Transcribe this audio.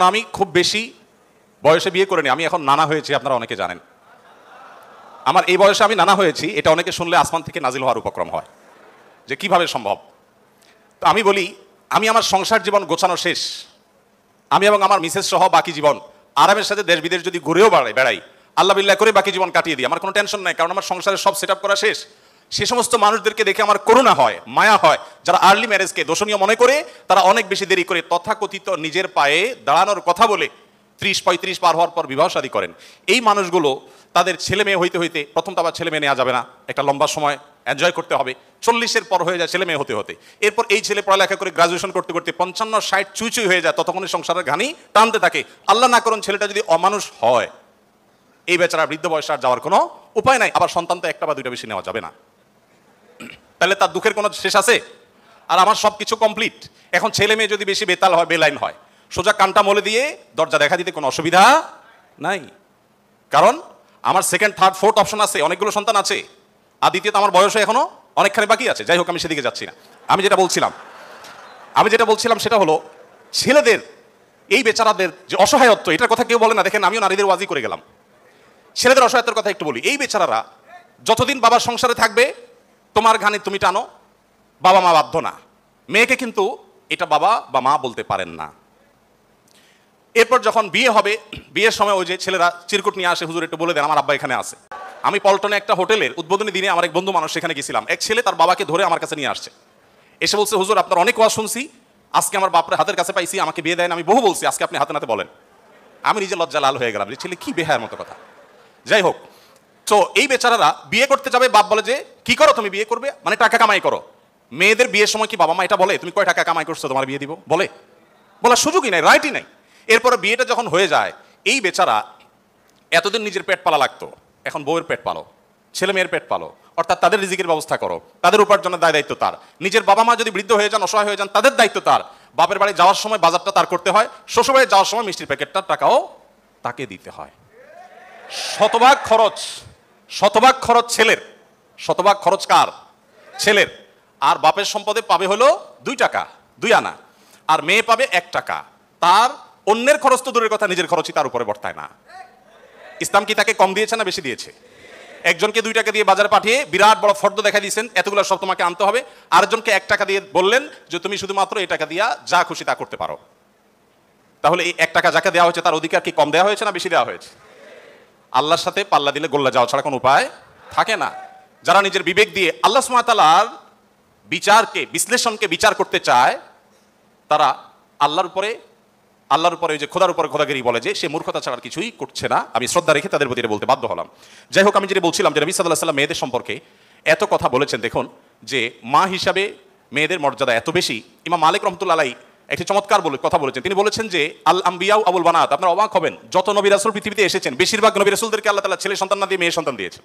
আমি খুব বেশি বয়সে বিয়ে করিনি, আমি এখন নানা হয়েছি, আপনারা অনেকে জানেন। আমার এই বয়সে আমি নানা হয়েছি, এটা অনেকে শুনলে আসমান থেকে নাজিল হওয়ার উপক্রম হয় যে কিভাবে সম্ভব। তো আমি বলি, আমি আমার সংসার জীবন গোছানো শেষ, আমি এবং আমার মিসেস সহ বাকি জীবন আরামের সাথে দেশ বিদেশ যদি ঘুরেও বেড়াই, আল্লাহ বিল্লাহ করে বাকি জীবন কাটিয়ে দিই, আমার কোনো টেনশন নাই, কারণ আমার সংসারের সব সেট আপ করা শেষ। সে সমস্ত মানুষদেরকে দেখে আমার করুণা হয়, মায়া হয়, যারা আর্লি ম্যারেজকে দোষণীয় মনে করে, তারা অনেক বেশি দেরি করে তথাকথিত নিজের পায়ে দাঁড়ানোর কথা বলে 30-35 পার হওয়ার পর বিবাহ শাদী করেন। এই মানুষগুলো তাদের ছেলে মেয়ে হইতে হইতে, প্রথম তো আবার ছেলে মেয়ে নেওয়া যাবে না, একটা লম্বা সময় এনজয় করতে হবে, 40-এর পর হয়ে যায় ছেলে মেয়ে হতে হতে। এরপর এই ছেলে পড়ালেখা করে গ্রাজুয়েশন করতে করতে 55-60 চুই হয়ে যায়, ততক্ষণে সংসারের ঘানি টানতে থাকে। আল্লাহ না করুন ছেলেটা যদি অমানুষ হয়, এই বেচারা বৃদ্ধ বয়সে আর যাওয়ার কোনো উপায় নাই। আবার সন্তান তো একটা বা দুইটা বেশি নেওয়া যাবে না, তাহলে তার দুঃখের কোনো শেষ আছে? আর আমার সব কিছু কমপ্লিট। এখন ছেলে মেয়ে যদি বেশি বেতাল হয়, বেলাইন হয়, সোজা কানটা মলে দিয়ে দরজা দেখা দিতে কোনো অসুবিধা নাই, কারণ আমার সেকেন্ড থার্ড ফোর্থ অপশন আছে, অনেকগুলো সন্তান আছে। আর দ্বিতীয়ত আমার বয়সে এখনো অনেকখানি বাকি আছে। যাই হোক, আমি সেদিকে যাচ্ছি না। আমি যেটা বলছিলাম সেটা হলো, ছেলেদের এই বেচারাদের যে অসহায়ত্ব, এটার কথা কেউ বলে না। দেখেন, আমিও নারীদের ওয়াজি করে গেলাম, ছেলেদের অসহায়ত্বের কথা একটু বলি। এই বেচারারা যতদিন বাবার সংসারে থাকবে, তোমার ঘানি তুমি টানো, বাবা মা বাধ্য না। মেয়েকে কিন্তু এটা বাবা বা মা বলতে পারেন না। এরপর যখন বিয়ে হবে, বিয়ের সময় ওই যে ছেলেরা চিরকুট নিয়ে আসে, হুজুর একটু বলে দেন আমার আব্বা এখানে আছে। আমি পল্টনে একটা হোটেলের উদ্বোধনী দিনে আমার এক বন্ধু মানুষ সেখানে গেছিলাম, এক ছেলে তার বাবাকে ধরে আমার কাছে নিয়ে আসছে, এসে বলছে, হুজুর আপনার অনেক ওয়াজ শুনছি, আজকে আমার বাপরে হাতের কাছে পাইছি, আমাকে বিয়ে দেন। আমি বহু বলছি, আজকে আপনি হাতে নাতে বলেন। আমি নিজে লজ্জা লাল হয়ে গেলাম যে ছেলে কি বেহায়ার মতো কথা। যাই হোক, তো এই বেচারারা বিয়ে করতে যাবে, বাপ বলে যে কি করো তুমি, বিয়ে করবে মানে টাকা কামাই করো। মেয়েদের বিয়ের সময় কি বাবা মা এটা বলে তুমি কয় টাকা কামাই করছো তোমার বিয়ে দিব? বলার সুযোগই নাই, রাইটই নাই। এরপরে বিয়েটা যখন হয়ে যায়, এই বেচারা এতদিন নিজের পেট পালা লাগতো, এখন বউয়ের পেট পালো, ছেলে মেয়ের পেট পালো, অর্থাৎ তাদের রিজিকের ব্যবস্থা করো, তাদের উপার্জনের দায়িত্ব তার। নিজের বাবা মা যদি বৃদ্ধ হয়ে যান, অসহায় হয়ে যান, তাদের দায়িত্ব তার। বাপের বাড়ি যাওয়ার সময় বাজারটা তার করতে হয়, শ্বশুরবাড়ি যাওয়ার সময় মিষ্টির প্যাকেটটার টাকাও তাকে দিতে হয়। শতভাগ খরচ ছেলের, শতভাগ খরচ কার? ছেলের। আর বাপের সম্পদে পাবে হলো 2 টাকা 2 আনা, আর মেয়ে পাবে 1 টাকা। তার অন্যের খরচ তো দূরের কথা, নিজের খরচই তার উপরে বর্তায় না। ইসলাম কি তাকে কম দিয়েছে না বেশি দিয়েছে? একজনকে 2 টাকা দিয়ে বাজারে পাঠিয়ে বিরাট বড় ফর্দ দেখা দিয়েছেন, এতগুলো সব তোমাকে আনতে হবে। আরেকজনকে 1 টাকা দিয়ে বললেন যে তুমি শুধুমাত্র এই টাকা দিয়া যা খুশি তা করতে পারো। তাহলে এই 1 টাকা যাকে দেওয়া হয়েছে তার অধিকার কি কম দেওয়া হয়েছে না বেশি দেওয়া হয়েছে? আল্লাহর সাথে পাল্লা দিলে গোল্লা যাওয়া ছাড়া কোনো উপায় থাকে না। যারা নিজের বিবেক দিয়ে আল্লাহ সুবহানাহু ওয়া তাআলার বিশ্লেষণকে বিচার করতে চায়, তারা আল্লাহর উপরে যে খোদার উপরে খোদাগিরি বলে, যে সে মূর্খতা ছাড়া কিছুই করছে না। আমি শ্রদ্ধা রেখে তাদের প্রতি বলতে বাধ্য হলাম। যাই হোক, আমি যেটা বলছিলাম যে নবী সাল্লাল্লাহু আলাইহি ওয়াসাল্লাম মেয়েদের সম্পর্কে এত কথা বলেছেন। দেখুন যে মা হিসাবে মেয়েদের মর্যাদা এত বেশি। ইমাম মালিক রাহমাতুল্লাহ আলাইহি একটি চমৎকার কথা বলেছেন। তিনি বলেছেন যে আল আম্বিয়াউ আবুল বানাত। আপনারা অবাক হবেন, যত নবী রাসূল পৃথিবীতে এসেছেন, বেশিরভাগ নবী রাসূলদেরকে আল্লাহ তাআলা ছেলে সন্তান না দিয়ে মেয়ে সন্তান দিয়েছেন।